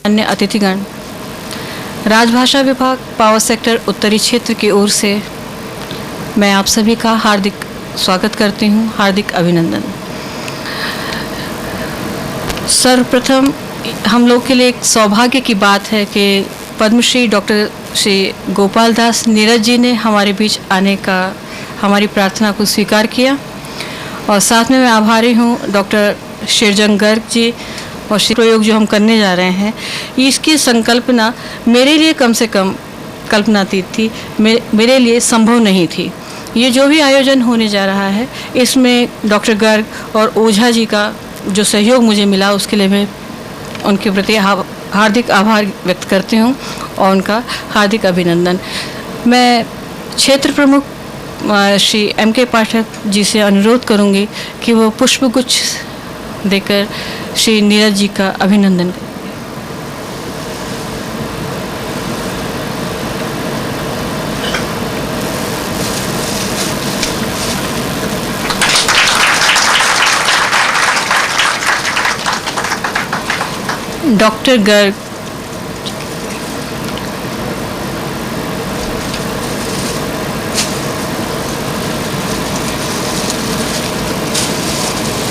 अन्य अतिथिगण, राजभाषा विभाग पावर सेक्टर उत्तरी क्षेत्र की ओर से मैं आप सभी का हार्दिक स्वागत करती हूँ, हार्दिक अभिनंदन। सर्वप्रथम हम लोग के लिए एक सौभाग्य की बात है कि पद्मश्री डॉक्टर श्री गोपाल दास नीरज जी ने हमारे बीच आने का हमारी प्रार्थना को स्वीकार किया, और साथ में मैं आभारी हूँ डॉक्टर शेरजंग गर्ग जी और प्रयोग जो हम करने जा रहे हैं, इसकी संकल्पना मेरे लिए कम से कम कल्पनातीत थी, मेरे लिए संभव नहीं थी। ये जो भी आयोजन होने जा रहा है, इसमें डॉक्टर गर्ग और ओझा जी का जो सहयोग मुझे मिला, उसके लिए मैं उनके प्रति हार्दिक आभार व्यक्त करती हूँ और उनका हार्दिक अभिनंदन। मैं क्षेत्र प्रमुख श्री M.K. पाठक जी से अनुरोध करूँगी कि वो पुष्पगुच्छ देकर श्री नीरज जी का अभिनंदन करें। डॉक्टर गर्ग,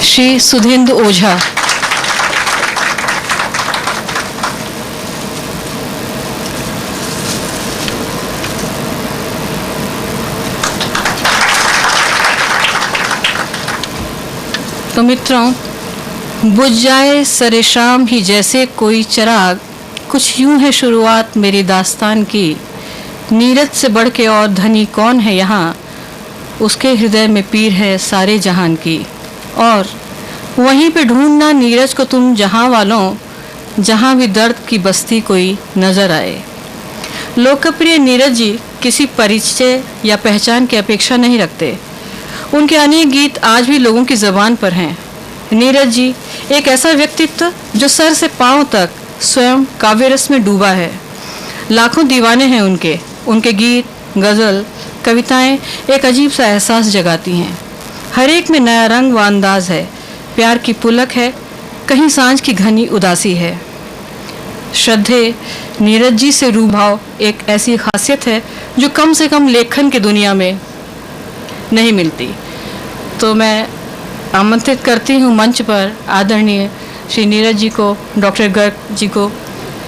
श्री सुधेंद्र ओझा, तो मित्रों, बुझ जाए सरे शाम ही जैसे कोई चिराग, कुछ यूं है शुरुआत मेरी दास्तान की। नीरज से बढ़ के और धनी कौन है यहाँ, उसके हृदय में पीर है सारे जहान की। और वहीं पे ढूंढना नीरज को तुम जहां वालों, जहां भी दर्द की बस्ती कोई नजर आए। लोकप्रिय नीरज जी किसी परिचय या पहचान की अपेक्षा नहीं रखते। उनके अनेक गीत आज भी लोगों की ज़बान पर हैं। नीरज जी एक ऐसा व्यक्तित्व जो सर से पांव तक स्वयं काव्यरस में डूबा है। लाखों दीवाने हैं उनके गीत, गज़ल, कविताएं एक अजीब सा एहसास जगाती हैं। हर एक में नया रंग व अंदाज है, प्यार की पुलक है, कहीं सांझ की घनी उदासी है। श्रद्धेय नीरज जी से रूभाव एक ऐसी खासियत है जो कम से कम लेखन की दुनिया में नहीं मिलती। तो मैं आमंत्रित करती हूँ मंच पर आदरणीय श्री नीरज जी को, डॉक्टर गर्ग जी को,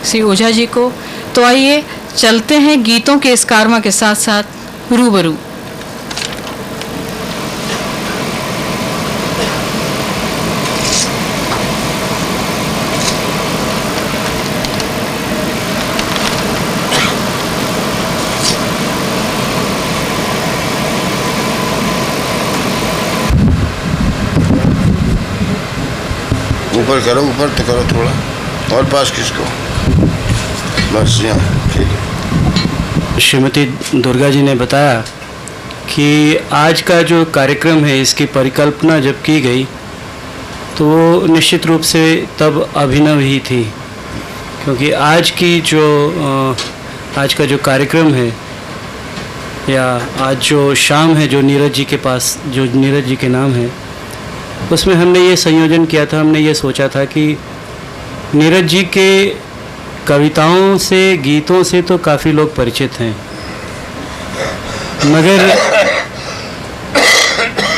श्री ओझा जी को। तो आइए चलते हैं गीतों के इस कारवां के साथ साथ रूबरू। ऊपर करो, ऊपर तो करो थोड़ा और पास किसको, बस यहाँ ठीक है। श्रीमती दुर्गा जी ने बताया कि आज का जो कार्यक्रम है, इसकी परिकल्पना जब की गई तो वो निश्चित रूप से तब अभिनव ही थी, क्योंकि आज का जो कार्यक्रम है या आज जो शाम है जो नीरज जी के पास, जो नीरज जी के नाम है, उसमें हमने ये संयोजन किया था। हमने ये सोचा था कि नीरज जी के कविताओं से, गीतों से तो काफ़ी लोग परिचित हैं, मगर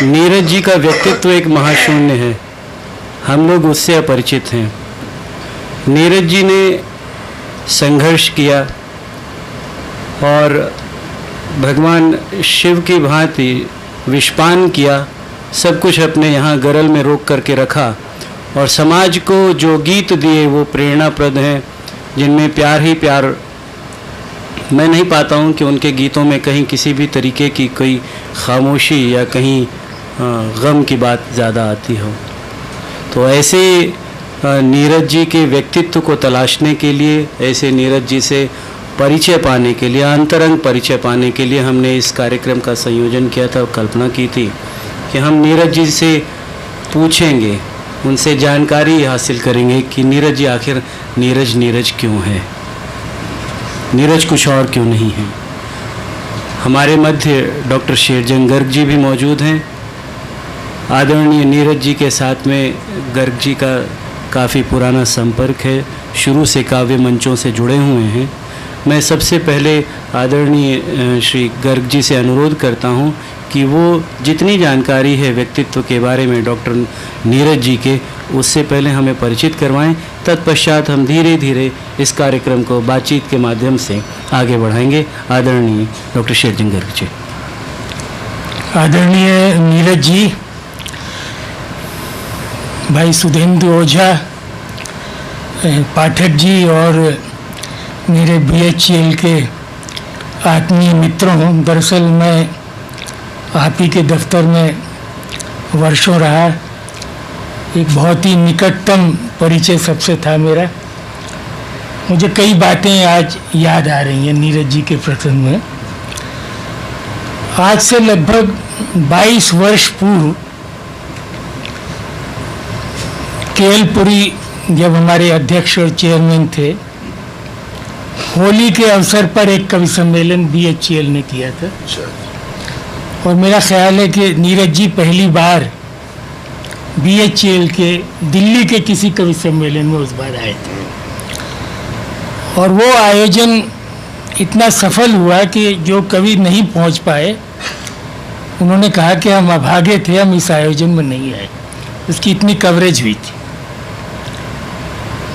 नीरज जी का व्यक्तित्व एक महाशून्य है, हम लोग उससे अपरिचित हैं। नीरज जी ने संघर्ष किया और भगवान शिव की भांति विषपान किया, सब कुछ अपने यहाँ गरल में रोक करके रखा, और समाज को जो गीत दिए वो प्रेरणाप्रद हैं, जिनमें प्यार ही प्यार। मैं नहीं पाता हूँ कि उनके गीतों में कहीं किसी भी तरीके की कोई खामोशी या कहीं गम की बात ज़्यादा आती हो। तो ऐसे नीरज जी के व्यक्तित्व को तलाशने के लिए, ऐसे नीरज जी से परिचय पाने के लिए, अंतरंग परिचय पाने के लिए हमने इस कार्यक्रम का संयोजन किया था और कल्पना की थी कि हम नीरज जी से पूछेंगे, उनसे जानकारी हासिल करेंगे कि नीरज जी आखिर नीरज क्यों है, नीरज कुछ और क्यों नहीं है। हमारे मध्य डॉक्टर शेरजंग गर्ग जी भी मौजूद हैं। आदरणीय नीरज जी के साथ में गर्ग जी का काफ़ी पुराना संपर्क है, शुरू से काव्य मंचों से जुड़े हुए हैं। मैं सबसे पहले आदरणीय श्री गर्ग जी से अनुरोध करता हूं कि वो जितनी जानकारी है व्यक्तित्व के बारे में डॉक्टर नीरज जी के, उससे पहले हमें परिचित करवाएं। तत्पश्चात हम धीरे धीरे इस कार्यक्रम को बातचीत के माध्यम से आगे बढ़ाएंगे। आदरणीय डॉक्टर शेरजंग गर्ग जी। आदरणीय नीरज जी, भाई सुधेंद्र ओझा, पाठक जी और मेरे BHEL के आत्मीय मित्रों, दरअसल मैं आप ही के दफ्तर में वर्षों रहा। एक बहुत ही निकटतम परिचय सबसे था मेरा। मुझे कई बातें आज याद आ रही हैं नीरज जी के प्रसंग में। आज से लगभग 22 वर्ष पूर्व KL पुरी जब हमारे अध्यक्ष और चेयरमैन थे, होली के अवसर पर एक कवि सम्मेलन BHEL ने किया था। और मेरा ख्याल है कि नीरज जी पहली बार BHEL के दिल्ली के किसी कवि सम्मेलन में उस बार आए थे। और वो आयोजन इतना सफल हुआ कि जो कवि नहीं पहुंच पाए, उन्होंने कहा कि हम अभागे थे, हम इस आयोजन में नहीं आए। उसकी इतनी कवरेज हुई थी।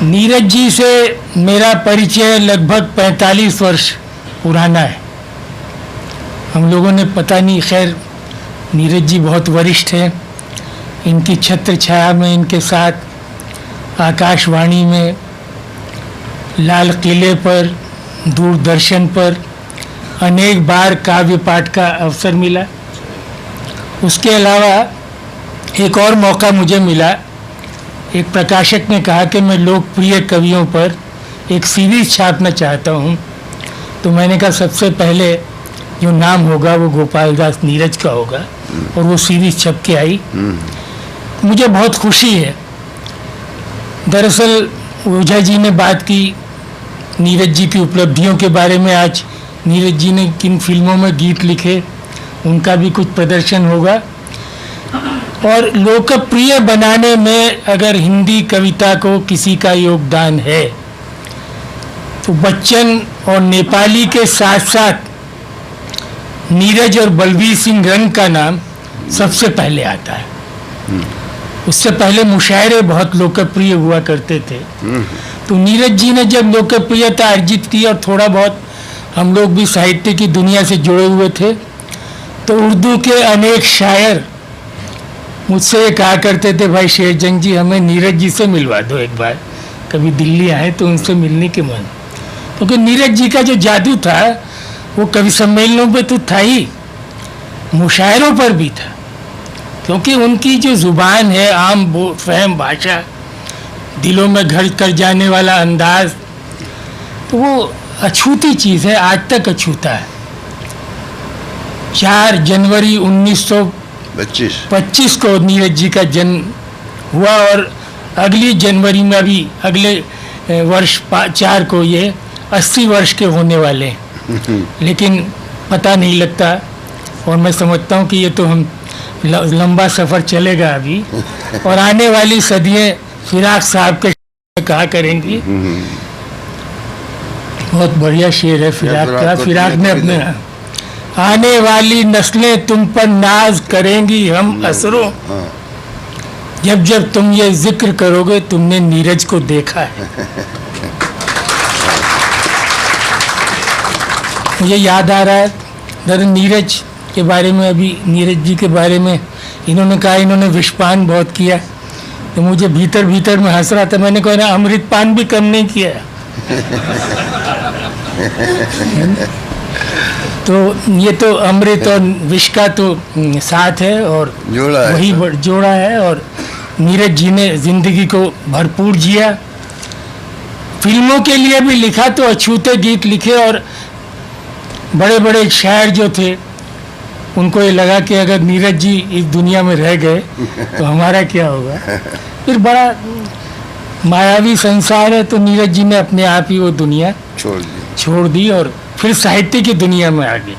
नीरज जी से मेरा परिचय लगभग 45 वर्ष पुराना है। हम लोगों ने पता नहीं, खैर नीरज जी बहुत वरिष्ठ हैं। इनकी छत्र छाया में इनके साथ आकाशवाणी में, लाल किले पर, दूरदर्शन पर अनेक बार काव्य पाठ का अवसर मिला। उसके अलावा एक और मौका मुझे मिला। एक प्रकाशक ने कहा कि मैं लोकप्रिय कवियों पर एक सीरीज छापना चाहता हूँ। तो मैंने कहा सबसे पहले जो नाम होगा वो गोपाल दास नीरज का होगा। और वो सीरीज छप के आई। मुझे बहुत खुशी है। दरअसल ओझा जी ने बात की नीरज जी की उपलब्धियों के बारे में। आज नीरज जी ने किन फिल्मों में गीत लिखे, उनका भी कुछ प्रदर्शन होगा। और लोकप्रिय बनाने में अगर हिंदी कविता को किसी का योगदान है तो बच्चन और नेपाली के साथ साथ नीरज और बलबीर सिंह रंग का नाम सबसे पहले आता है। उससे पहले मुशायरे बहुत लोकप्रिय हुआ करते थे। तो नीरज जी ने जब लोकप्रियता अर्जित की और थोड़ा बहुत हम लोग भी साहित्य की दुनिया से जुड़े हुए थे, तो उर्दू के अनेक शायर मुझसे ये कहा करते थे, भाई शेरजंग जी हमें नीरज जी से मिलवा दो एक बार, कभी दिल्ली आए तो उनसे मिलने के मन। क्योंकि नीरज जी का जो जादू था वो कवि सम्मेलनों पे तो था ही, मुशायरों पर भी था। क्योंकि उनकी जो जुबान है, आम फहम भाषा, दिलों में घर कर जाने वाला अंदाज, तो वो अछूती चीज़ है, आज तक अछूता है। 4 जनवरी 1925 को नीरज जी का जन्म हुआ और अगली जनवरी में, अभी अगले वर्ष 4 को ये 80 वर्ष के होने वाले हैं। लेकिन पता नहीं लगता। और मैं समझता हूँ कि ये तो हम लंबा सफ़र चलेगा अभी, और आने वाली सदियाँ फिराक साहब के कहा करेंगी। बहुत बढ़िया शेर है फिराक का। फिराक ने अपने आने वाली नस्लें तुम पर नाज करेंगी हम असरों, जब जब तुम ये जिक्र करोगे तुमने नीरज को देखा है। मुझे याद आ रहा है दर नीरज के बारे में, अभी नीरज जी के बारे में इन्होंने कहा इन्होंने विषपान बहुत किया। तो मुझे भीतर भीतर में हंस रहा था। मैंने कहा ना, अमृतपान भी कम नहीं किया। तो ये तो अमृत और विष का तो साथ है और वही जोड़ा है। और नीरज जी ने जिंदगी को भरपूर जिया। फिल्मों के लिए भी लिखा तो अछूते गीत लिखे। और बड़े बड़े शायर जो थे उनको ये लगा कि अगर नीरज जी इस दुनिया में रह गए तो हमारा क्या होगा। फिर बड़ा मायावी संसार है, तो नीरज जी ने अपने आप ही वो दुनिया छोड़ दी और फिर साहित्य की दुनिया में आ गए।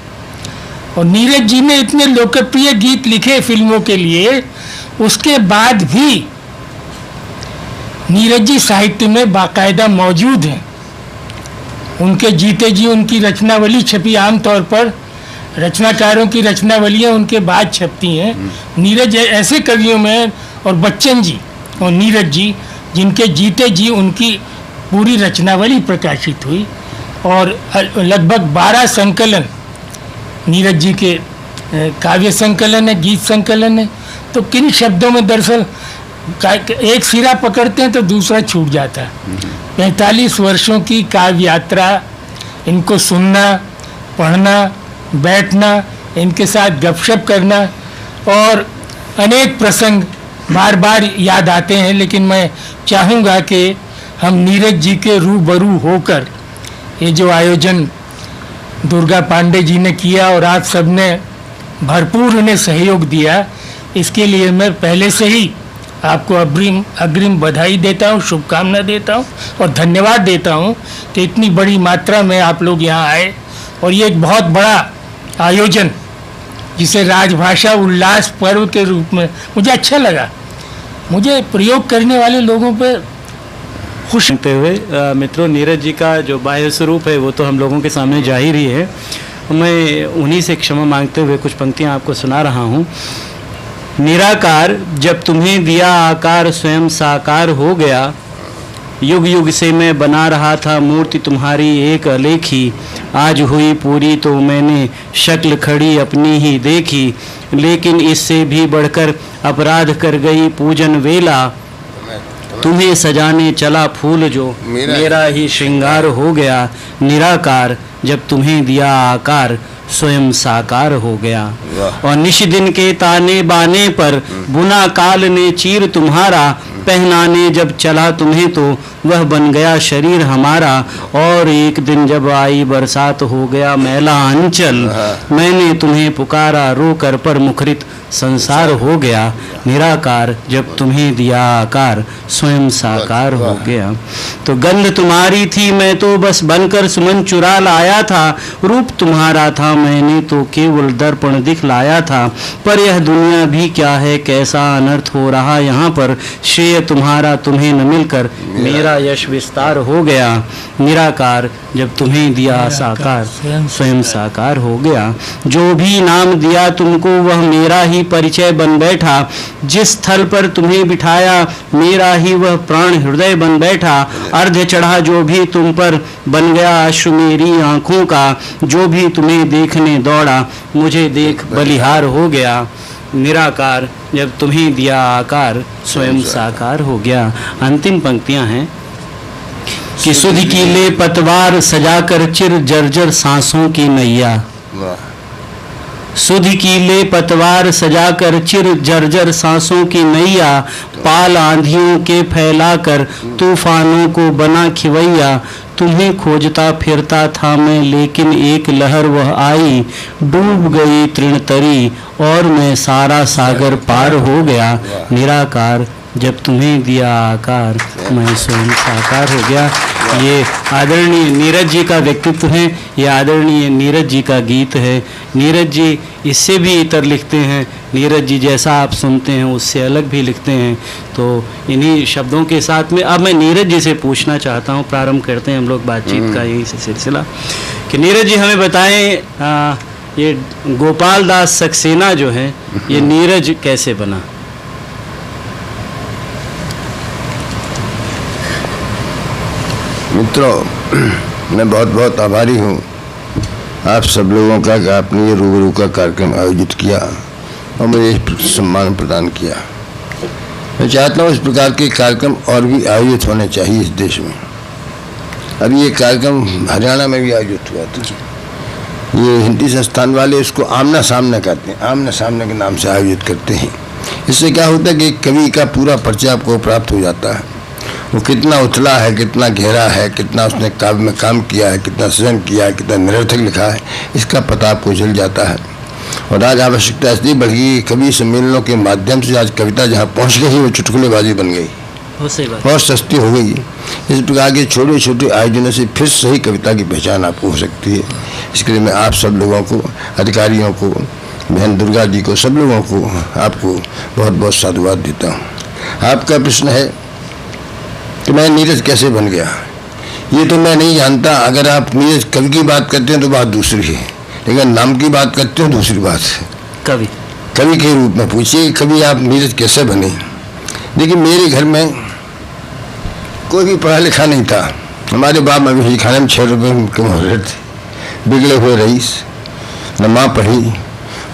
और नीरज जी ने इतने लोकप्रिय गीत लिखे फिल्मों के लिए, उसके बाद भी नीरज जी साहित्य में बाकायदा मौजूद हैं। उनके जीते जी उनकी रचनावली छपी। आमतौर पर रचनाकारों की रचनावलियाँ उनके बाद छपती हैं। नीरज ऐसे कवियों में, और बच्चन जी और नीरज जी, जिनके जीते जी उनकी पूरी रचनावली प्रकाशित हुई, और लगभग 12 संकलन नीरज जी के काव्य संकलन है, गीत संकलन है। तो किन शब्दों में दरअसल एक सिरा पकड़ते हैं तो दूसरा छूट जाता है। 45 वर्षों की काव्य यात्रा, इनको सुनना, पढ़ना, बैठना, इनके साथ गपशप करना, और अनेक प्रसंग बार बार याद आते हैं। लेकिन मैं चाहूँगा कि हम नीरज जी के रूबरू होकर ये जो आयोजन दुर्गा पांडे जी ने किया और आप सबने भरपूर उन्हें सहयोग दिया, इसके लिए मैं पहले से ही आपको अग्रिम बधाई देता हूँ, शुभकामना देता हूँ और धन्यवाद देता हूँ कि इतनी बड़ी मात्रा में आप लोग यहाँ आए। और ये एक बहुत बड़ा आयोजन, जिसे राजभाषा उल्लास पर्व के रूप में, मुझे अच्छा लगा। मुझे प्रयोग करने वाले लोगों पे खुश होते हुए मित्रों, नीरज जी का जो बाह्य स्वरूप है वो तो हम लोगों के सामने जाहिर ही है। मैं उन्हीं से क्षमा मांगते हुए कुछ पंक्तियाँ आपको सुना रहा हूँ। निराकार जब तुम्हें दिया आकार स्वयं साकार हो गया, युग युग से मैं बना रहा था मूर्ति तुम्हारी एक अलेखी, आज हुई पूरी तो मैंने शक्ल खड़ी अपनी ही देखी, लेकिन इससे भी बढ़कर अपराध कर गई पूजन वेला, तुम्हें सजाने चला फूल जो मेरा ही श्रृंगार हो गया, निराकार जब तुम्हें दिया आकार स्वयं साकार हो गया। और निश दिन के ताने बाने पर बुना काल ने चीर तुम्हारा, पहनाने जब चला तुम्हें तो वह बन गया शरीर हमारा, और एक दिन जब आई बरसात हो गया मैला अंचल, मैंने तुम्हें पुकारा रो कर पर मुखरित संसार हो गया, निराकार जब तुम्हें दिया आकार स्वयं साकार हो गया। तो गंध तुम्हारी थी मैं तो बस बनकर सुमन चुरा लाया था, रूप तुम्हारा था मैंने तो केवल दर्पण दिखलाया था, पर यह दुनिया भी क्या है कैसा अनर्थ हो रहा यहाँ पर, श्रेय तुम्हारा तुम्हें न मिलकर मेरा यश विस्तार हो गया, निराकार जब तुम्हें दिया साकार स्वयं साकार हो गया। जो भी नाम दिया तुमको वह मेरा ही परिचय बन बैठा, जिस स्थल पर तुम्हें बिठाया मेरा ही वह प्राण हृदय बन बैठा, अर्ध चढ़ा जो भी तुम पर बन गया अश्रु मेरी आंखों का, जो भी तुम्हें देखने दौड़ा मुझे देख बलिहार हो गया, निराकार जब तुम्हें दिया आकार स्वयं साकार हो गया। अंतिम पंक्तियां हैं कि सुध की ले पतवार सजाकर चिर जर्जर सांसों की नैया, सुध की ले पतवार सजाकर चिर जर्जर सांसों की नैया, पाल आंधियों के फैलाकर तूफानों को बना खिवैया, तुम्हें खोजता फिरता था मैं लेकिन एक लहर वह आई, डूब गई तृण तरी और मैं सारा सागर पार हो गया, निराकार जब तुम्हें दिया आकार मैं स्वयं साकार हो गया। ये आदरणीय नीरज जी का व्यक्तित्व है, ये आदरणीय नीरज जी का गीत है। नीरज जी इससे भी इतर लिखते हैं, नीरज जी जैसा आप सुनते हैं उससे अलग भी लिखते हैं। तो इन्हीं शब्दों के साथ में अब मैं नीरज जी से पूछना चाहता हूँ, प्रारंभ करते हैं हम लोग बातचीत का यही से सिलसिला, कि नीरज जी हमें बताएं ये गोपाल दास सक्सेना जो है ये नीरज कैसे बना? मित्रों, मैं बहुत बहुत आभारी हूँ आप सब लोगों का कि आपने ये रूबरू का कार्यक्रम आयोजित किया और मुझे सम्मान प्रदान किया। मैं चाहता हूँ इस प्रकार के कार्यक्रम और भी आयोजित होने चाहिए इस देश में। अभी ये कार्यक्रम हरियाणा में भी आयोजित हुआ था। ये हिंदी संस्थान वाले इसको आमना सामना कहते हैं, आमना सामने के नाम से आयोजित करते हैं। इससे क्या होता है कि कवि का पूरा परिचय आपको प्राप्त हो जाता है, वो कितना उथला है, कितना गहरा है, कितना उसने काव्य में काम किया है, कितना सृजन किया है, कितना निरर्थक लिखा है, इसका पता आपको चल जाता है। और आज आवश्यकता इसलिए बढ़ गई, कवि सम्मेलनों के माध्यम से आज कविता जहाँ पहुँच गई वो चुटकुलेबाजी बन गई, बहुत सस्ती हो गई। इस प्रकार के छोटे छोटे आयोजनों से फिर सही कविता की पहचान आपको हो सकती है। इसके लिए मैं आप सब लोगों को, अधिकारियों को, बहन दुर्गा जी को, सब लोगों को आपको बहुत बहुत साधुवाद देता हूँ। आपका प्रश्न है तो मैं नीरज कैसे बन गया ये तो मैं नहीं जानता। अगर आप नीरज कवि की बात करते हैं तो बात दूसरी है, लेकिन नाम की बात करते हो दूसरी बात है। कवि के रूप में पूछिए कभी आप नीरज कैसे बने। देखिए मेरे घर में कोई भी पढ़ा लिखा नहीं था। हमारे बाप मवेशी खाने में 6 रुपये के मुहर्रत थे, बिगड़े हुए रईस, न माँ पढ़ी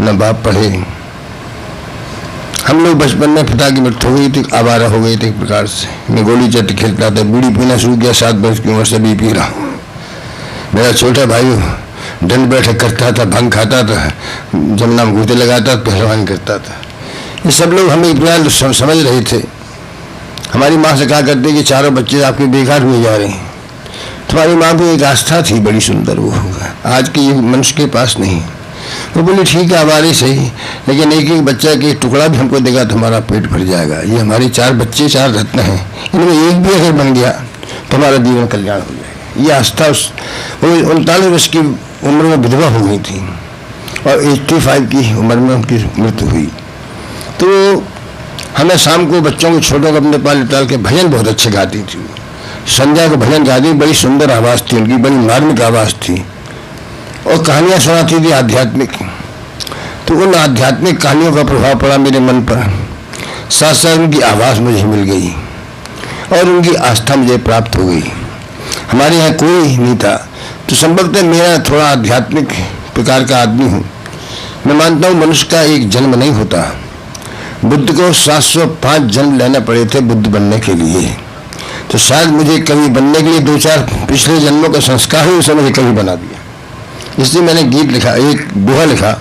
न बाप पढ़े। हम लोग बचपन में पिता की मृत्यु हो गई थी, आवारा हो गए थे एक प्रकार से। मैं गोली चट्टी खेलता था, बीड़ी पीना शुरू किया 7 वर्ष की उम्र से भी पी रहा हूँ। मेरा छोटा भाई दंड बैठक करता था, भंग खाता था, जमुना में घूते लगाता था, पहलवानी करता था। ये सब लोग हमें इतना समझ रहे थे। हमारी माँ से कहा करते कि चारों बच्चे आपके बेकार हुए जा रहे हैं। तुम्हारी माँ को एक आस्था थी बड़ी सुंदर, वो होगा आज के ये मनुष्य के पास नहीं। वो बोले ठीक है हमारे सही, लेकिन एक एक बच्चा के टुकड़ा भी हमको देगा तो हमारा पेट भर जाएगा। ये हमारे 4 बच्चे 4 रत्न हैं, इनमें एक भी अगर बन गया तो हमारा जीवन कल्याण हो जाएगा। ये आस्था वो 39 वर्ष की उम्र में विधवा हो गई थी और 85 की उम्र में उनकी मृत्यु हुई। तो हमें शाम को बच्चों को छोटों को अपने पास लिटाल के भजन बहुत अच्छे गाती थी। संध्या को भजन गाती, बड़ी सुंदर आवाज़ थी उनकी, बड़ी मार्मिक आवाज़ थी और कहानियाँ सुनाती थी आध्यात्मिक। तो उन आध्यात्मिक कहानियों का प्रभाव पड़ा मेरे मन पर, साथ साथ उनकी आवाज़ मुझे मिल गई और उनकी आस्था मुझे प्राप्त हो गई। हमारे यहाँ कोई नहीं था, तो संभवतः मेरा थोड़ा आध्यात्मिक प्रकार का आदमी हूँ। मैं मानता हूँ मनुष्य का एक जन्म नहीं होता। बुद्ध को 705 जन्म लेने पड़े थे बुद्ध बनने के लिए। तो शायद मुझे कवि बनने के लिए 2-4 पिछले जन्मों का संस्कार ही उसे मुझे कवि बना दिया। इसलिए मैंने गीत लिखा, एक दोहा लिखा,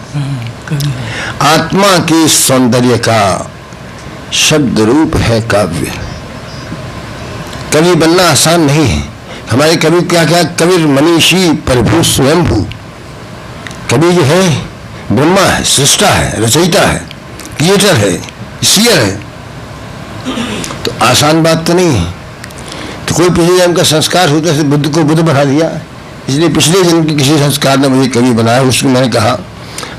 आत्मा के सौंदर्य का शब्द रूप है काव्य। कवि बनना आसान नहीं है। हमारे कवि क्या क्या, कवि मनीषी प्रभु स्वयंभू। कवि जो है ब्रह्मा है, सृष्टा है, रचयिता है, क्रिएटर है, सीयर है। तो आसान बात तो नहीं है। तो कोई पिछले जन्म का संस्कार होता है, बुद्ध को बुद्ध बना दिया, इसलिए पिछले जन्म के किसी संस्कार ने मुझे कवि बनाया। उसको मैंने कहा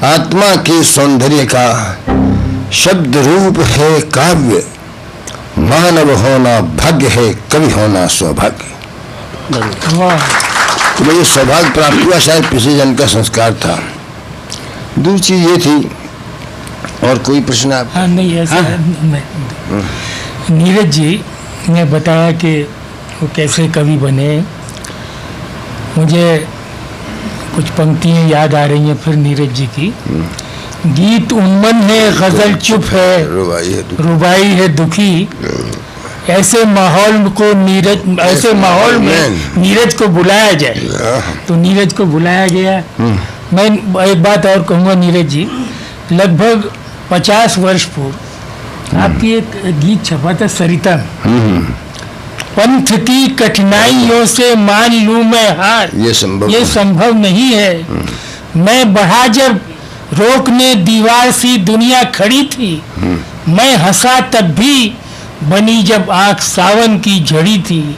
आत्मा के सौंदर्य का शब्द रूप है काव्य, मानव होना भाग्य है, कवि होना सौभाग्य। तो मुझे सौभाग्य प्राप्त हुआ, शायद पिछले जन्म का संस्कार था। दूसरी चीज ये थी, और कोई प्रश्न आप? हाँ नहीं ऐसा नीरज जी ने बताया कि वो कैसे कवि बने। मुझे कुछ पंक्तियाँ याद आ रही हैं फिर नीरज जी की। गीत उन्मन है, गजल चुप है, रुबाई है दुखी। ऐसे माहौल में नीरज को बुलाया जाए। तो नीरज को बुलाया गया। मैं एक बात और कहूँगा नीरज जी, लगभग 50 वर्ष पूर्व आपकी एक गीत छपा था सरिता में, पंथ की कठिनाइयों से मान लूं मैं हार, ये संभव नहीं है। मैं बढ़ा जब रोकने दीवार सी दुनिया खड़ी थी, मैं हंसा तब भी बनी जब आंख सावन की झड़ी थी।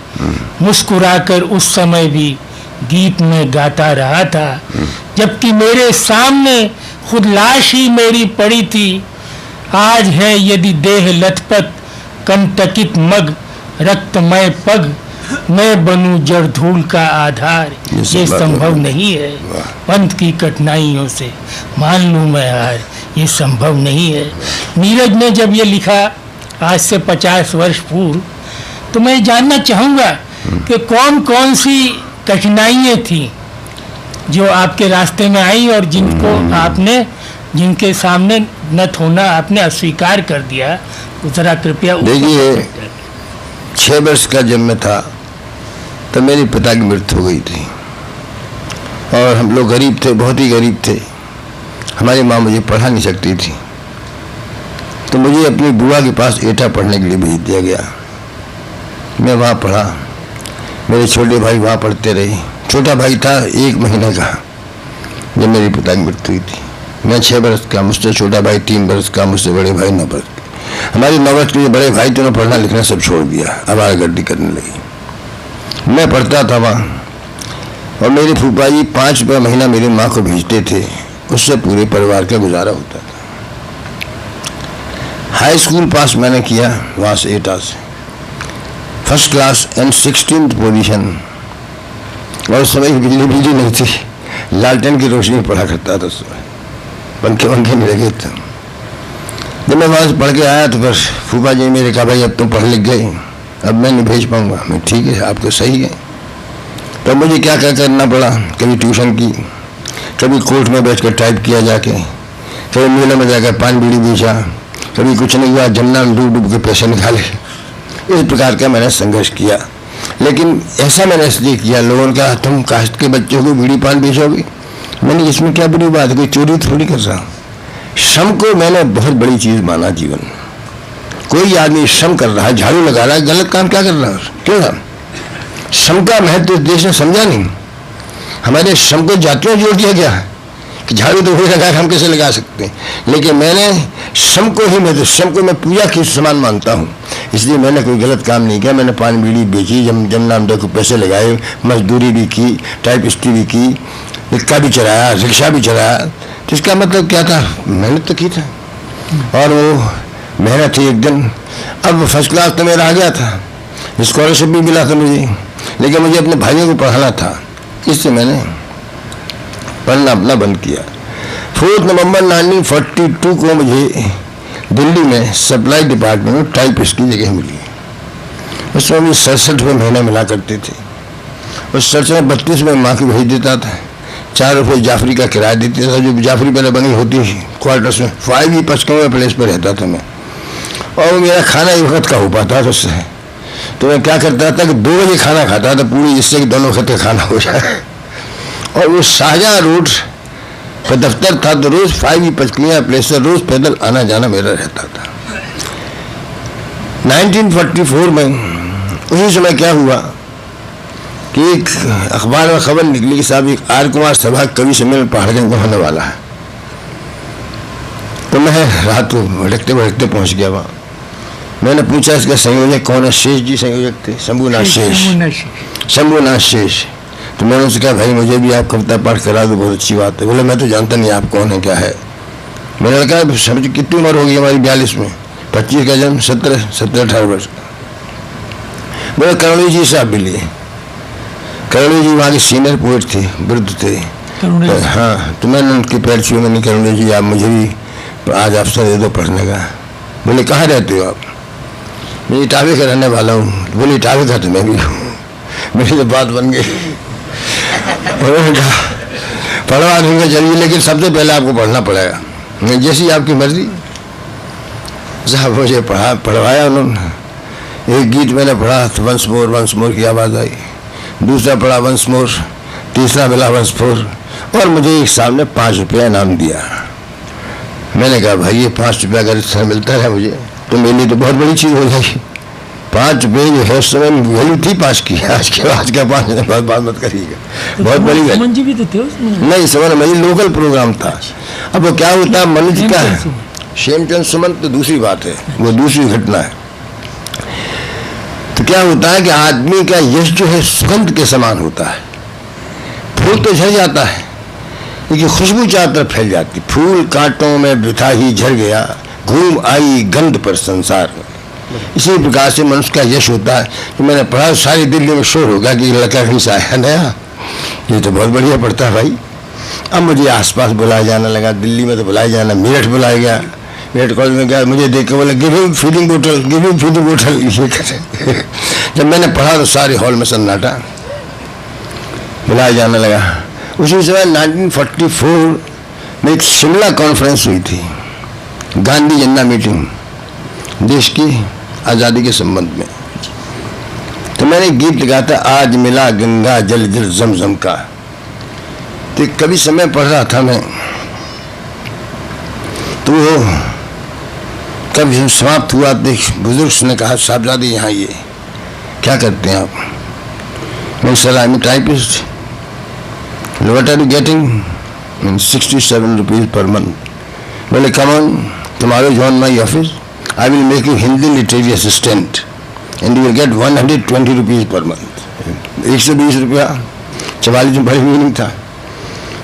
मुस्कुराकर उस समय भी गीत में गाता रहा था, जबकि मेरे सामने खुद लाश ही मेरी पड़ी थी। आज है यदि देह लथपथ कंटकित मग, रक्तमय पग मैं बनूं जड़ धूल का आधार, ये संभव नहीं है। पंथ की कठिनाइयों से मान लूं मैं हार, ये संभव नहीं है। नीरज ने जब ये लिखा आज से 50 वर्ष पूर्व, तो मैं जानना चाहूँगा कि कौन कौन सी कठिनाइयाँ थी जो आपके रास्ते में आई और जिनके सामने नत होना आपने अस्वीकार कर दिया। तो जरा कृपया। देखिए 6 वर्ष का जब मैं था तब मेरे पिता की मृत्यु हो गई थी और हम लोग गरीब थे, बहुत ही गरीब थे। हमारी माँ मुझे पढ़ा नहीं सकती थी, तो मुझे अपनी बुआ के पास एटा पढ़ने के लिए भेज दिया गया। मैं वहाँ पढ़ा, मेरे छोटे भाई वहाँ पढ़ते रहे। छोटा भाई था 1 महीने का जब मेरे पिता की मृत्यु हुई थी। मैं 6 वर्ष का, मुझसे छोटा भाई 3 वर्ष का, मुझसे बड़े भाई 9 वर्ष के। हमारे 9 वर्ष के बड़े भाई तो पढ़ना लिखना सब छोड़ दिया, आवारागर्दी करने लगी। मैं पढ़ता था वहाँ और मेरे फूफा जी 5 रुपये महीना मेरी माँ को भेजते थे, उससे पूरे परिवार का गुजारा होता था। हाई स्कूल पास मैंने किया वहाँ से एटा से। First class and 16th position. और उस समय बिजली नहीं थी, लालटेन की रोशनी पढ़ा करता था, उस समय पंखे नहीं लगे थे। जब मैं वहाँ से पढ़ के आया तो बस फूफा जी मेरे कहा भाई अब तुम पढ़ लिख गए, अब मैं नहीं भेज पाऊँगा। मैं ठीक है, आपको सही है। तो मुझे क्या क्या करना पड़ा, कभी ट्यूशन की, कभी कोर्ट में बैठ कर टाइप किया जाके, कभी मेले में जाकर पान बीड़ी बेचा, कभी कुछ नहीं हुआ जमना डूब डूब के पैसे निकाले। इस प्रकार का मैंने संघर्ष किया। लेकिन ऐसा मैंने इसलिए किया, लोगों ने कहा तुम कास्ट के बच्चों को बीड़ी पान बेचोगे। मैंने इसमें क्या बुरी बात है, कोई चोरी थोड़ी कर रहा। श्रम को मैंने बहुत बड़ी चीज़ माना जीवन। कोई आदमी श्रम कर रहा है, झाड़ू लगा रहा है, गलत काम क्या कर रहा है, क्यों ना? श्रम का महत्व इस देश ने समझा नहीं। हमारे श्रम को जातियों जोड़ दिया गया है कि झाड़ू तो वही लगा, हम कैसे लगा सकते हैं। लेकिन मैंने श्रम को ही, मैं तो श्रम को मैं पूजा के समान मानता हूँ। इसलिए मैंने कोई गलत काम नहीं किया। मैंने पान बीड़ी बेची, जमनामदे को पैसे लगाए, मजदूरी भी की, टाइपिस्टी भी की, इक्का भी चलाया, रिक्शा भी चलाया। तो इसका मतलब क्या था, मेहनत तो की था। और वो मेहनत ही एक दिन, अब फर्स्ट क्लास तो मेरा आ गया था, स्कॉलरशिप भी मिला था मुझे, लेकिन मुझे अपने भाइयों को पढ़ाना था, इससे मैंने पढ़ना अपना बंद किया। 4 नवंबर 1942 को मुझे दिल्ली में सप्लाई डिपार्टमेंट में टाइपिस्ट की जगह मिली। उसमें भी 67 महीने मिला करते थे। उस 37-32 में माँ की भेज देता था, 4 रुपये जाफरी का किराया देते था, जो जाफरी पहले बनी होती थी क्वार्टर्स में। 5 55 प्लेस पर रहता था मैं, और मेरा खाना एक वक्त का हो पाता था उससे। तो मैं क्या करता था कि 2 बजे खाना खाता था पूरी, जिससे कि दोनों वक्त का खाना हो जाए। और वो शाहजहाँ रोड पर दफ्तर था, तो रोज 5 55 प्लेस से रोज पैदल आना जाना मेरा रहता था। 1944 में उसी समय क्या हुआ कि एक अखबार में खबर निकली कि साहब एक आर कुमार सभा कवि सम्मेलन पहाड़गंज में होने वाला है। तो मैं रात को भटकते भटकते पहुंच गया वहाँ। मैंने पूछा इसका संयोजक कौन है। शेष जी संयोजक थे, शंभुनाथ शेष। तो मैंने उनसे कहा भाई मुझे भी आप कविता पाठ करा दो, बहुत अच्छी बात है। बोले मैं तो जानता नहीं आप कौन है क्या है। मैंने कहा समझ कितनी उम्र होगी हमारी, 42 में, 25 का जन्म, 17-18 वर्ष का। बोले करुणी जी साहब भी लिए। करुणी जी वहाँ के सीनियर पोएट थे, वृद्ध थे। हाँ, तो मैंने उनके पैर छुए। मैंने करुणी जी आप मुझे भी आज अवसर दे दो पढ़ने का। बोले कहाँ रहते हो आप? मैं इटावे का रहने वाला हूँ। बोले इटावे का तो मैं भी हूँ। मेरी तो बात बन गई। पढ़वा दूंगा चलिए, लेकिन सबसे पहले आपको पढ़ना पड़ेगा। जैसी आपकी मर्जी। साहब मुझे पढ़वाया उन्होंने। एक गीत मैंने पढ़ा तो वंस मोर की आवाज़ आई, दूसरा पढ़ा वंस मोर, तीसरा मिला वंस मोर, और मुझे एक साहब ने 5 रुपया इनाम दिया। मैंने कहा भाई ये 5 रुपया अगर इस तरह मिलता है मुझे तो मेरे लिए तो बहुत बड़ी चीज़ हो जाएगी। 5 रुपये जो है उस समय वैल्यू थी 5 की। आज का 5 बात मत करिएगा, बहुत बड़ी सुमन जी भी तो थे उसमें। नहीं, समझ मेरी लोकल प्रोग्राम था। अब वो क्या होता है मनुष्य का, शेमचंद सुमन तो दूसरी बात है, वो दूसरी घटना है। तो क्या होता है कि आदमी का यश जो है सुगंध के समान होता है। फूल तो झड़ जाता है लेकिन खुशबू चारों तरफ फैल जाती। फूल कांटों में बिथा ही झड़ गया, घूम आई गंध पर संसार में। इसी प्रकार से मनुष्य का यश होता है। तो मैंने पढ़ा, सारी दिल्ली में शोर होगा कि लड़का कहीं से आया नया, ये तो बहुत बढ़िया पढ़ता है भाई। अब मुझे आसपास बुलाया जाने लगा, दिल्ली में तो बुलाया जाना, मेरठ बुलाया गया। मेरठ कॉलेज में गया, मुझे देख के बोले गिव हिम फीडिंग बोतल, गिव हिम फीडिंग बोतल, ये कैसे। जब मैंने पढ़ा तो सारे हॉल में सन्नाटा, बुलाया जाने लगा। उसी समय 1944 में एक शिमला कॉन्फ्रेंस हुई थी, गांधी झंडा मीटिंग, देश की आज़ादी के संबंध में। तो मैंने गीत लिखा था, आज मिला गंगा जल जल जमजम का। तो कभी समय पढ़ रहा था मैं, तो कब समाप्त हुआ देख बुजुर्ग ने कहा साहबजादी यहाँ ये क्या करते हैं आप? मैं सलाह में typist, what are you getting? 67 rupees per month. बोले come on, tomorrow join my office. I will make you Hindi literary assistant and you will get 120 rupees per month. 120 रुपया, 44 में बड़ी मीनिंग था।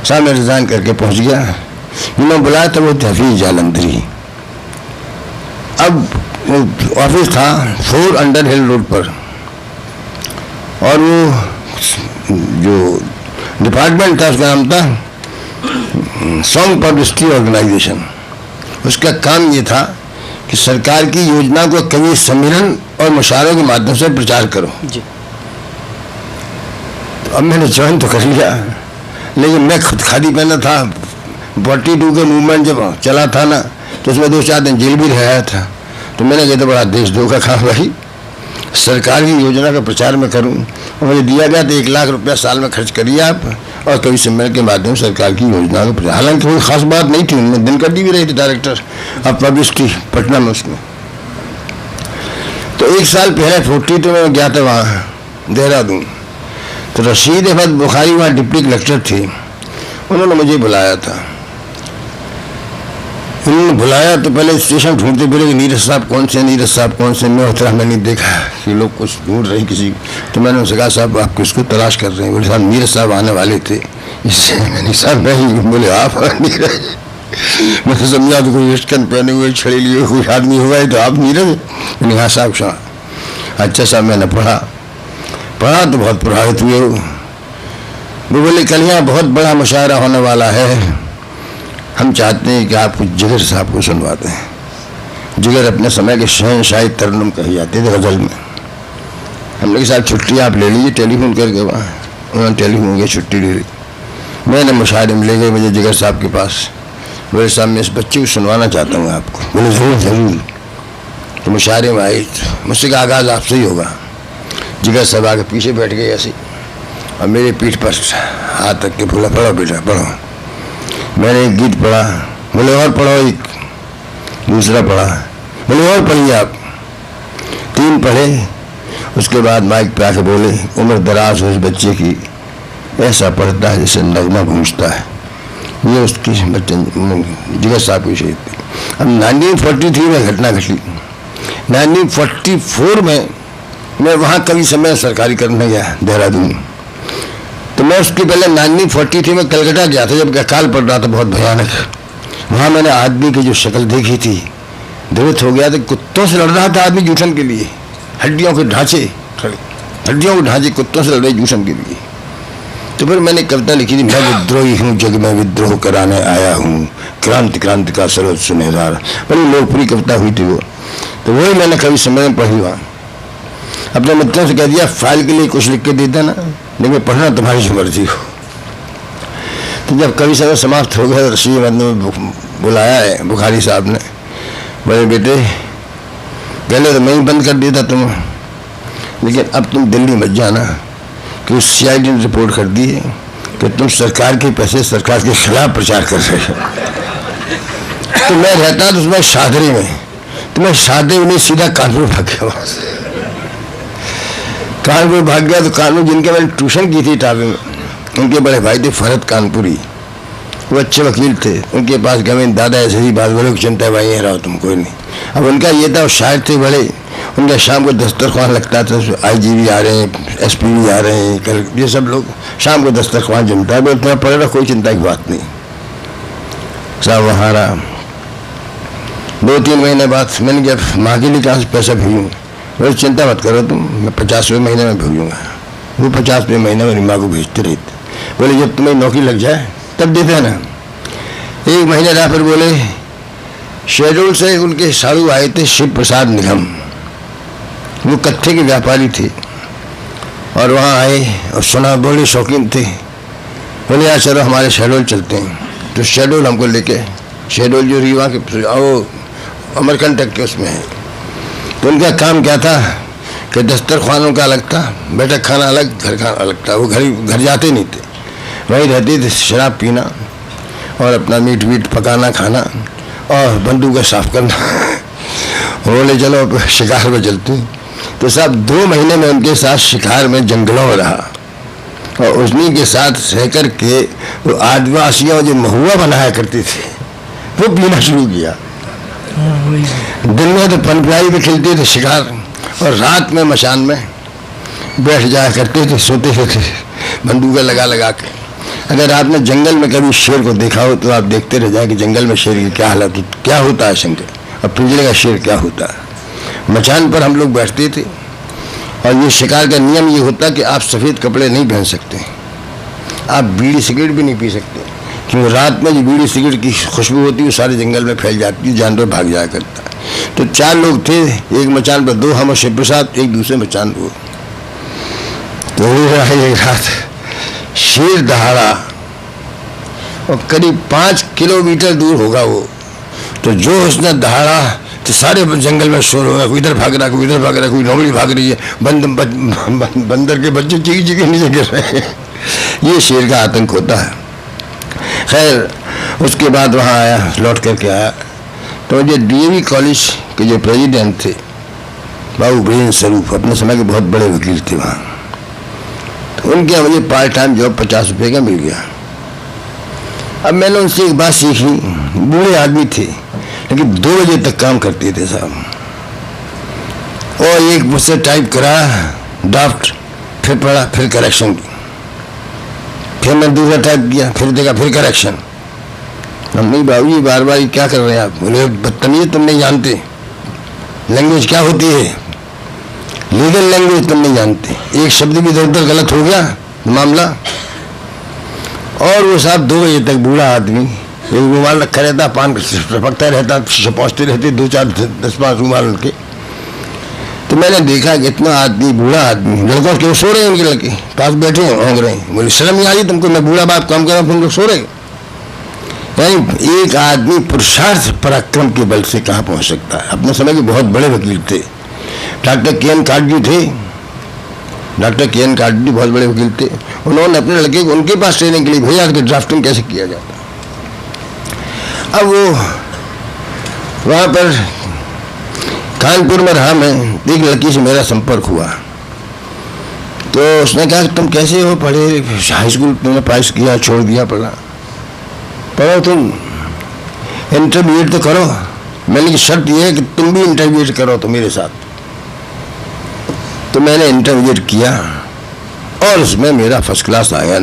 साहब मैं रिजाइन करके पहुंच गया। मैं बुलाया था वो हफीज जालंधरी। अब ऑफिस था 4 अंडर हिल रोड पर, और वो जो डिपार्टमेंट था उसका नाम था सॉन्ग पब्लिसिटी ऑर्गेनाइजेशन। उसका काम ये था कि सरकार की योजना को कवि सम्मेलन और मुशायरों के माध्यम से प्रचार करो जी। तो अब मैंने ज्वाइन तो कर लिया, लेकिन मैं खुद खादी पहना था। 42 के मूवमेंट जब चला था ना, तो उसमें 2-4 दिन जेल भी रहा था। तो मैंने कहा तो बड़ा देशद्रोह का काम भाई, सरकार की योजना का प्रचार में करूं। और मुझे दिया गया तो 1 लाख रुपया साल में खर्च करिए आप, और कवि सम्मेलन के माध्यम से सरकार की योजना का प्रचार। हालांकि कोई खास बात नहीं थी उनमें, दिनकटी भी रही थी डायरेक्टर अब पब्लिसिटी पटना में उसमें। तो 1 साल पहले 42 में गया था वहाँ देहरादून। तो रशीद अहमद बुखारी वहाँ डिप्टी कलेक्टर थे, उन्होंने मुझे बुलाया था। उन्होंने बुलाया तो पहले स्टेशन ढूंढते फिरे कि नीरज साहब कौन से, नीरज साहब कौन से। मैं उतरा, मैंने देखा कि लोग कुछ ढूंढ रहे किसी। तो मैंने उनसे कहा साहब आप किसको तलाश कर रहे हैं? बोले साहब नीरज साहब आने वाले थे। इससे मैंने साहब नहीं। बोले आप नीरज? मैं तो समझा तो कोई वेस्टर्न पहने हुए छड़े लिए कोई आदमी हुआ तो आप नीरज? मैंने कहा साहब साहब। अच्छा साहब मैंने पढ़ा तो बहुत प्रभावित हुए। वो बोले कल यहाँ बहुत बड़ा मुशायरा होने वाला है, हम चाहते हैं कि आप कुछ जिगर साहब को सुनवाते हैं। जिगर अपने समय के शहंशाह तरन्नुम कही जाते थे गज़ल में। हम लोग साहब छुट्टी आप ले लीजिए, टेलीफोन करके वहाँ उन्होंने टेलीफोन की छुट्टी ले ली। मैंने मुशायरे में ले गए मुझे जिगर साहब के पास। बोले साहब मैं इस बच्चे को सुनवाना चाहता हूँ आपको। बोले ज़रूर ज़रूर। तो मुशायरे में आई, मुझसे का आगाज़ आपसे ही होगा। जिगर साहब आके पीछे बैठ गए ऐसे, और मेरे पीठ पर हाथ तक के बोला पढ़ो बेटा पढ़ो। मैंने एक गीत पढ़ा, बोले और पढ़ो, एक दूसरा पढ़ा, बोले और पढ़िए आप। 3 पढ़े, उसके बाद माइक पे आके बोले उम्र दराज हो इस बच्चे की, ऐसा पढ़ता है जैसे नगमा गूंजता है। ये उसकी बच्चे जिगर साहब की शहीद थी। अब 1943 में घटना घटी। 1944 में मैं वहाँ कवि सम्मेलन सरकारी करने गया देहरादून। तो मैं उसके पहले 1943 में कलकत्ता गया था जब अकाल पड़ रहा था बहुत भयानक। वहाँ मैंने आदमी की जो शक्ल देखी थी, द्रवित हो गया था। कुत्तों से लड़ रहा था आदमी जूठन के लिए, हड्डियों के ढांचे कुत्तों से लड़ रहे जूठन के लिए। तो फिर मैंने कविता लिखी थी, मैं विद्रोही हूँ जग में विद्रोह कराने आया हूँ, क्रांति का सरोज सुनहरा। बड़ी लोकप्रिय कविता हुई थी वो। तो वही मैंने कवि सम्मेलन पढ़ी वहाँ। अपने मित्रों से कह दिया फाइल के लिए कुछ लिख के दे देना, लेकिन पढ़ना तुम्हारी जो मर्जी हो। तो जब कवि सम्मेलन समाप्त हो गया, रशीद अहमद ने बुलाया है बुखारी साहब ने। बोले बेटे पहले तो मैं ही बंद कर देता तुम्हें, लेकिन अब तुम दिल्ली मत जाना, कि उस CID ने रिपोर्ट कर दी है कि तुम सरकार के पैसे सरकार के खिलाफ प्रचार कर रहे हो। तो मैं रहता तो उसमें शादरी में, तो मैं शादी में सीधा कानपुर भाग गया। वहाँ से कानपुर भाग गया। तो कानपुर जिनके मैंने ट्यूशन की थी टावे में, उनके बड़े भाई थे फरहत कानपुरी, वो अच्छे वकील थे। उनके पास गए, दादा ऐसे ही बात बोले चिंता भाई यहाँ रहो तुम, कोई नहीं। अब उनका ये था, शायर थे बड़े, उनका शाम को दस्तरख्वान लगता था। IGP आ रहे हैं, SP भी आ रहे हैं, कल ये सब लोग शाम को दस्तरख्वान जमता है। बोलते पढ़ रहा, कोई चिंता की बात नहीं। साहब वहाँ रहा। 2-3 महीने बाद मैंने जब माँ के लिए कहाँ से पैसा भेजूँ, बोले चिंता मत करो तुम, मैं 50वें महीने में भेजूँगा। वो 50वें महीने मेरी माँ को भेजते रहते। बोले जब तुम्हें नौकरी लग जाए तब देते हैं ना। 1 महीने रहा, फिर बोले शेड्यूल से उनके साड़ू आए थे शिव प्रसाद निगम, वो कत्थे के व्यापारी थे, और वहाँ आए और सुना, बोले शौकीन थे। बोले यार चलो हमारे शेड्यूल चलते हैं। तो शेड्यूल हमको लेके, शेड्यूल जो रीवा के वो अमरकंटक के उसमें है। तो उनका काम क्या था कि दस्तरख्वानों का अलग था, बैठक खाना अलग, घर खाना अलग था। वो घर जाते नहीं थे, वहीं रहते थे, शराब पीना और अपना मीट वीट पकाना खाना और बंदूकें साफ करना। बोले चलो शिकार में चलते हैं। तो साहब 2 महीने में उनके साथ शिकार में जंगलों में रहा, और उन्हीं के साथ रह कर के वो आदिवासियों जो महुआ बनाया करती थी वो पीना शुरू किया। दिन में तो पनपियाई भी खेलते थे शिकार, और रात में मशान में बैठ जाया करते थे, सोते थे बंदूकें लगा के। अगर आपने जंगल में कभी शेर को देखा हो तो आप देखते रह जाए कि जंगल में शेर की क्या हालत, क्या होता है शंकर, और पिंजरे का शेर क्या होता है। मचान पर हम लोग बैठते थे, और ये शिकार का नियम ये होता है कि आप सफ़ेद कपड़े नहीं पहन सकते, आप बीड़ी सिगरेट भी नहीं पी सकते, क्योंकि रात में जो बीड़ी सिगरेट की खुशबू होती है वो सारे जंगल में फैल जाती है, जानवर भाग जाया करता है। तो 4 लोग थे, एक मचान पर 2, हम और शिव प्रसाद, एक दूसरे मचान पर। तो एक रात शेर दहाड़ा और करीब 5 किलोमीटर दूर होगा वो, तो जो उसने दहाड़ा तो सारे जंगल में शोर होगा, कोई इधर भाग रहा, कोई इधर भाग रहा, कोई नौकरी भाग रही है, बंदर के बच्चे चीख चीख नीचे गिर रहे हैं। ये शेर का आतंक होता है। खैर उसके बाद वहाँ आया, लौट करके आया, तो मुझे डीएवी कॉलेज के जो प्रेसिडेंट थे बाबू वीरेंद्र स्वरूप, अपने समय के बहुत बड़े वकील थे वहाँ, तो उनके यहाँ मुझे पार्ट टाइम जॉब 50 रुपये का मिल गया। अब मैंने उनसे एक बात सीखी, बूढ़े आदमी थे लेकिन 2 बजे तक काम करते थे साहब, और एक मुझसे टाइप करा ड्राफ्ट, फिर पढ़ा, फिर करेक्शन की, फिर मैंने दूसरा टाइप किया, फिर देखा, फिर करेक्शन। हम नहीं बाबू जी बार बार क्या कर रहे हैं आप? बोले बदतमीज, तुम नहीं जानते लैंग्वेज क्या होती है, लीगल लैंग्वेज तुम नहीं जानते, एक शब्द भी इधर उधर गलत हो गया मामला। और वो साहब 2 बजे तक बूढ़ा आदमी, एक रुमाल रखा रहता, पान टपकता रहता, पहुँचते रहते 2, 4, 10, 5 रुमाल उनके। तो मैंने देखा कि इतना आदमी, बूढ़ा आदमी, लड़कों के सो रहे हैं, उनके लड़के पास बैठे हैं, होंग रहे हैं। बोले शर्म नहीं आ रही तुमको, मैं बूढ़ा बाप काम कर रहा हूँ, तुम लोग सो रहे। यानी एक आदमी पुरुषार्थ पराक्रम के बल से कहाँ पहुँच सकता है। अपने समय के बहुत बड़े वकील थे, डॉक्टर के.एन. कार्डी थे, डॉक्टर के.एन. कार्डी बहुत बड़े वकील थे। उन्होंने अपने लड़के को उनके पास ट्रेनिंग के लिए भेजा कि ड्राफ्टिंग कैसे किया जाता। अब वो वहाँ पर कानपुर में रहा, मैं एक लड़की से मेरा संपर्क हुआ, तो उसने कहा तुम कैसे हो, पढ़े, हाई स्कूल तुमने पास किया, छोड़ दिया पढ़ना, पढ़ो तुम, इंटरमीडिएट तो करो। मैंने की शर्त यह है कि तुम भी इंटरमीडिएट करो तो मेरे साथ। तो मैंने इंटरमीडिएट किया और उसमें मेरा फर्स्ट क्लास आया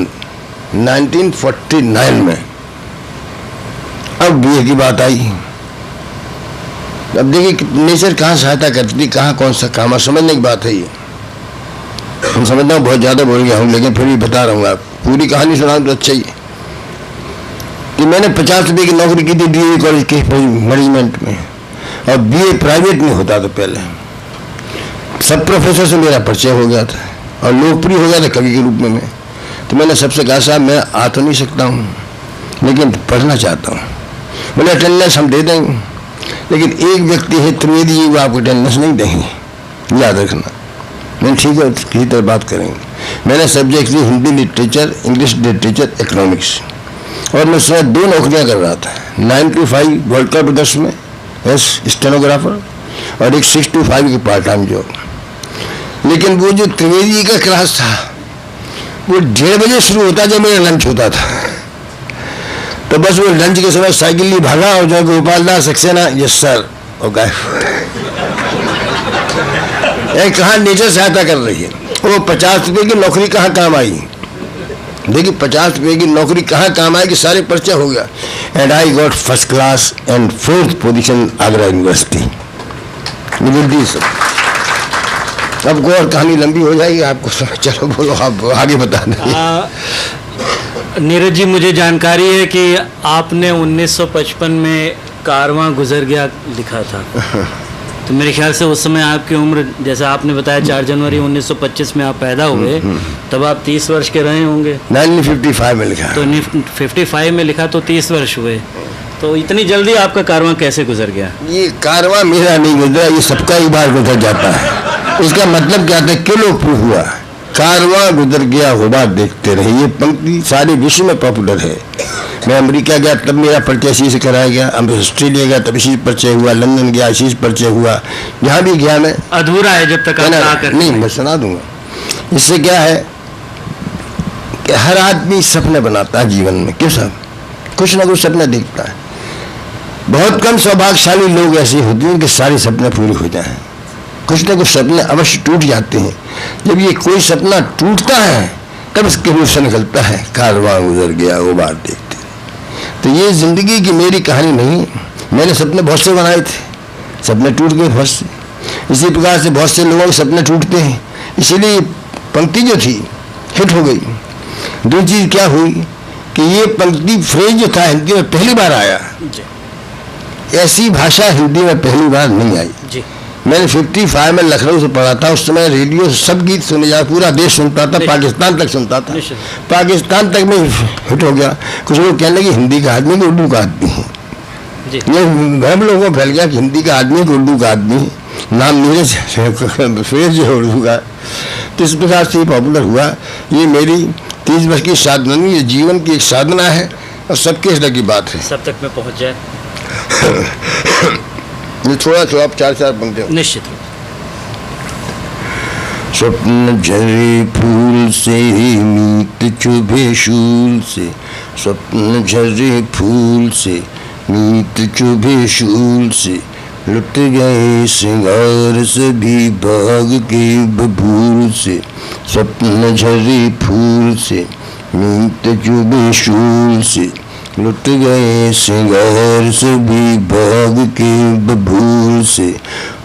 1949 में। अब बीए की बात आई। अब देखिए नेचर कहाँ सहायता करती थी, कहाँ कौन सा काम है, समझने की बात है ये। हम समझता हूँ बहुत ज़्यादा बोल गया हूँ, लेकिन फिर भी बता रहा हूँ, आप पूरी कहानी सुनाऊँ तो अच्छा ही है। कि मैंने 50 रुपये की नौकरी की थी डीएवी कॉलेज के मैनेजमेंट में, और बीए प्राइवेट में होता था पहले। सब प्रोफेसर से मेरा परिचय हो गया था और लोकप्रिय हो गया था कवि के रूप में मैं। तो मैंने सबसे कहा साहब मैं आ तो नहीं सकता हूँ लेकिन पढ़ना चाहता हूँ। बोले अटेंडेंस हम दे देंगे, लेकिन एक व्यक्ति है त्रिवेदी जी, वो आपको अटेंडेंस नहीं देंगे, याद रखना। मैंने ठीक है, किसी तरह बात करेंगे। मैंने सब्जेक्ट ली Hindi literature, English literature, economics, और मैं उसमें 2 नौकरियाँ कर रहा था। 9 to 5 वर्ल्ड कप ब्रदर्स में एस स्टेनोग्राफर, और एक 6 to 5 की पार्ट टाइम जॉब। लेकिन वो जो त्रिवेदी जी का क्लास था वो 1:30 बजे शुरू होता जब मेरा लंच होता था। तो बस वो लंच के समय साइकिल लिए भागा और जो गोपाल दास सक्सेना, यस सर, और गायब। कहाँ नेचर सहायता कर रही है। वो 50 रुपये की नौकरी कहाँ काम आई, देखिए 50 रुपये की नौकरी कहाँ काम आई कि सारे परिचय हो गया। And I got first class and 4th position Agra university. अब को और कहानी लंबी हो जाएगी आपको, चलो बोलो आप आगे बता दें। नीरज जी, मुझे जानकारी है कि आपने 1955 में कारवां गुजर गया लिखा था। तो मेरे ख्याल से उस समय आपकी उम्र, जैसा आपने बताया 4 जनवरी 1925 में आप पैदा हुए, तब आप 30 वर्ष के रहे होंगे। 1955 में लिखा। तो 55 में लिखा तो 30 वर्ष हुए। तो इतनी जल्दी आपका कारवां कैसे गुजर गया? ये कारवां मेरा नहीं गुजरा, ये सबका एक बार गुजर जाता है। इसका मतलब क्या था, क्यों लोकप्रिय हुआ? कारवां गुजर गया होगा देखते रहे, ये पंक्ति सारे विश्व में पॉपुलर है। मैं अमेरिका गया तब मेरा परिचय इसी से कराया गया, ऑस्ट्रेलिया गया तब इसी परिचय हुआ, लंदन गया इसी से परिचय हुआ, जहाँ भी गया मैं। अधूरा है जब तक आप नहीं, मैं सुना दूंगा। इससे क्या है कि हर आदमी सपने बनाता है जीवन में, क्यों साहब, कुछ ना कुछ सपना देखता है। बहुत कम सौभाग्यशाली लोग ऐसे होते हैं कि सारे सपने पूरे हो जाएं। कुछ ना कुछ सपने अवश्य टूट जाते हैं। जब ये कोई सपना टूटता है तब इसके मुँह से निकलता है कारवां गुजर गया वो बात देखते। तो ये जिंदगी की मेरी कहानी नहीं, मैंने सपने बहुत से बनाए थे, सपने टूट गए बहुत से। इसी प्रकार से बहुत से लोगों के सपने टूटते हैं, इसीलिए पंक्ति जो थी हिट हो गई। दूसरी चीज क्या हुई कि ये पंक्ति फ्रेज जो था हिंदी में पहली बार आया। ऐसी भाषा हिंदी में पहली बार नहीं आई जी। मैंने 55 में लखनऊ से पढ़ा था। उस समय रेडियो सब गीत सुने जा, पूरा देश सुनता था, पाकिस्तान तक सुनता था, पाकिस्तान तक में हिट हो गया। कुछ लोग कहने लगे हिंदी का आदमी कि उर्दू का आदमी है। ये भ्रम लोगों को फैल गया कि हिंदी का आदमी कि उर्दू का आदमी है। नाम नीरज फ्रेज जो है उर्दू का। तो इस प्रकार से पॉपुलर हुआ। ये मेरी 30 वर्ष की साधना नहीं, ये जीवन की एक साधना है और सबके हृदय की बात है। सब तक में पहुंच जाए। ये थोड़ा सा आप 4 पंक्ति निश्चित। स्वप्न झरे फूल से मीत चुभे शूल से, स्वप्न झरे फूल से मीत चुभे शूल से, लुट गए श्रृंगार सभी बाग के बबूल से। स्वप्न झरे फूल से मीत चुभे शूल से, लुट गए श्रृंगार सभी बाग के बबूल से।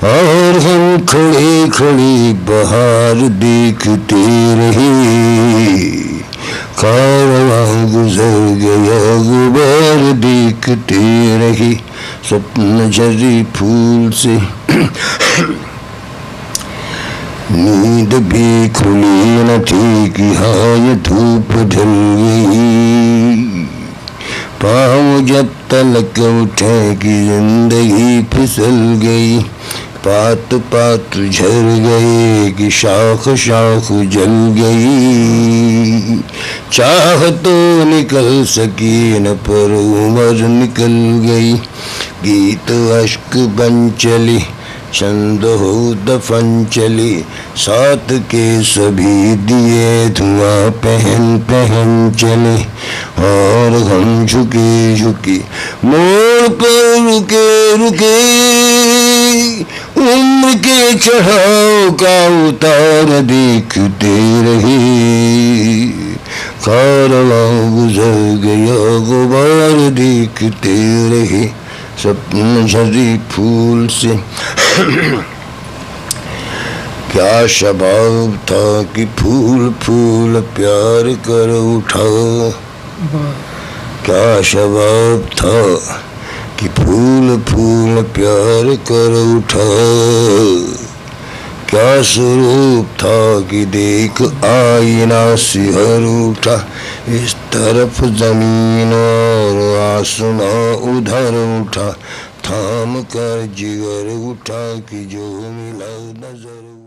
और हम खड़े खड़े बहार देखते रहे, कारवां गुजर गया गुबार देखते रहे। स्वप्न झरे फूल से नींद भी खुली न थी कि हाँ ये धूप ढल गई, पाँव जब तलक उठे कि जिंदगी फिसल गई, पात पात झर गए कि शाख शाख जल गई। चाह तो निकल सकी न पर उम्र निकल गई, गीत अश्क बन चली छंद हो दफन चली, साथ के सभी दिए धुआं पहन पहन चले। और हम झुके झुके मोड़ पर रुके रुके, उम्र के चढ़ाव का उतार देखते रहे, कारवां गुजर गया गुबार देखते रहे। स्वप्न झरे फूल से क्या शबाब था कि फूल फूल प्यार कर उठा, क्या शबाब था कि फूल फूल प्यार कर उठा, क्या स्वरूप था कि देख आईना सिहर उठा। इस तरफ जमीन और आसमां उधर उठा, थाम कर जिगर उठा कि जो मिला नजर।